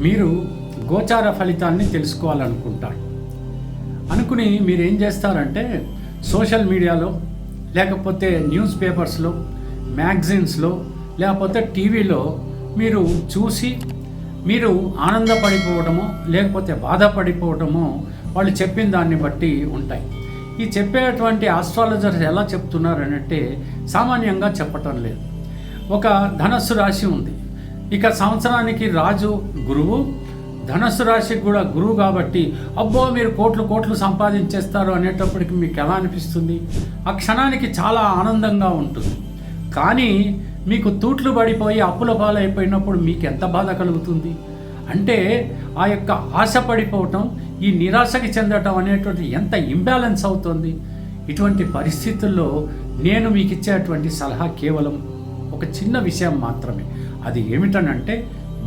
మీరు గోచార ఫలితాన్ని తెలుసుకోవాలనుకుంటారు. అనుకుని మీరు ఏం చేస్తారంటే సోషల్ మీడియాలో, లేకపోతే న్యూస్ పేపర్స్లో, మ్యాగజైన్స్లో, లేకపోతే టీవీలో మీరు చూసి మీరు ఆనందపడిపోవడమో లేకపోతే బాధపడిపోవడమో వాళ్ళు చెప్పిన దాన్ని బట్టి ఉంటాయి. ఈ చెప్పేటువంటి ఆస్ట్రాలజర్స్ ఎలా చెప్తున్నారనంటే సామాన్యంగా చెప్పటం లేదు. ఒక ధనస్సు రాశి ఉంది. ఇక సంవత్సరానికి రాజు గురువు, ధనస్సు రాశికి కూడా గురువు కాబట్టి అబ్బో మీరు కోట్లు కోట్లు సంపాదించేస్తారు అనేటప్పటికి మీకు ఎలా అనిపిస్తుంది? ఆ క్షణానికి చాలా ఆనందంగా ఉంటుంది. కానీ మీకు తూట్లు పడిపోయి అప్పుల పాలైపోయినప్పుడు మీకు ఎంత బాధ కలుగుతుంది? అంటే ఆ యొక్క ఆశ పడిపోవటం, ఈ నిరాశకి చెందటం అనేటువంటి ఎంత ఇంబ్యాలెన్స్ అవుతుంది. ఇటువంటి పరిస్థితుల్లో నేను మీకు ఇచ్చేటువంటి సలహా కేవలం ఒక చిన్న విషయం మాత్రమే. అది ఏమిటనంటే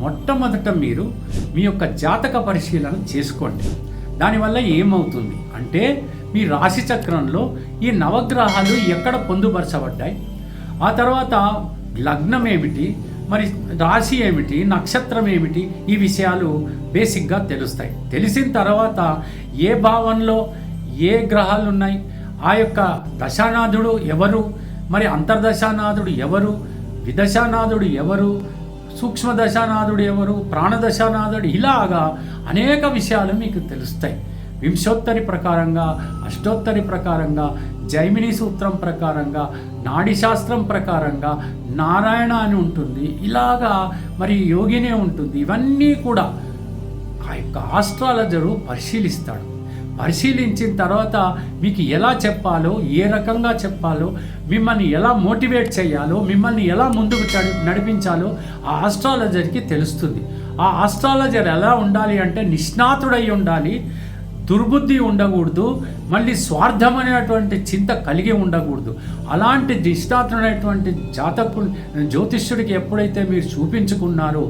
మొట్టమొదట మీరు మీ యొక్క జాతక పరిశీలన చేసుకోండి. దానివల్ల ఏమవుతుంది అంటే మీ రాశి చక్రంలో ఈ నవగ్రహాలు ఎక్కడ పొందుపరచబడ్డాయి, ఆ తర్వాత లగ్నం ఏమిటి, మరి రాశి ఏమిటి, నక్షత్రం ఏమిటి, ఈ విషయాలు బేసిక్గా తెలుస్తాయి. తెలిసిన తర్వాత ఏ భావంలో ఏ గ్రహాలు ఉన్నాయి, ఆ యొక్క దశానాథుడు ఎవరు, మరి అంతర్దశానాథుడు ఎవరు, విదశానాథుడు ఎవరు, సూక్ష్మ దశానాథుడు ఎవరు, ప్రాణదశానాథుడు, ఇలాగా అనేక విషయాలు మీకు తెలుస్తాయి. వింశోత్తరి ప్రకారంగా, అష్టోత్తరి ప్రకారంగా, జైమిని సూత్రం ప్రకారంగా, నాడి శాస్త్రం ప్రకారంగా, నారాయణ అని ఉంటుంది, ఇలాగా మరి యోగినే ఉంటుంది. ఇవన్నీ కూడా ఆ యొక్క ఆస్ట్రాలజరు పరిశీలిస్తాడు. పరిశీలించిన తర్వాత మీకు ఎలా చెప్పాలో, ఏ రకంగా చెప్పాలో, మిమ్మల్ని ఎలా మోటివేట్ చేయాలో, మిమ్మల్ని ఎలా ముందుకు నడిపించాలో ఆ ఆస్ట్రాలజర్కి తెలుస్తుంది. ఆ ఆస్ట్రాలజర్ ఎలా ఉండాలి అంటే నిష్ణాతుడై ఉండాలి, దుర్బుద్ధి ఉండకూడదు, మళ్ళీ స్వార్థమైనటువంటి చింత కలిగి ఉండకూడదు. అలాంటి నిష్ణాతుడైనటువంటి జ్యోతిష్యుడికి ఎప్పుడైతే మీరు చూపించుకున్నారో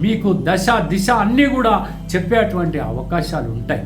మీకు దశ దిశ అన్నీ కూడా చెప్పేటువంటి అవకాశాలు ఉంటాయి.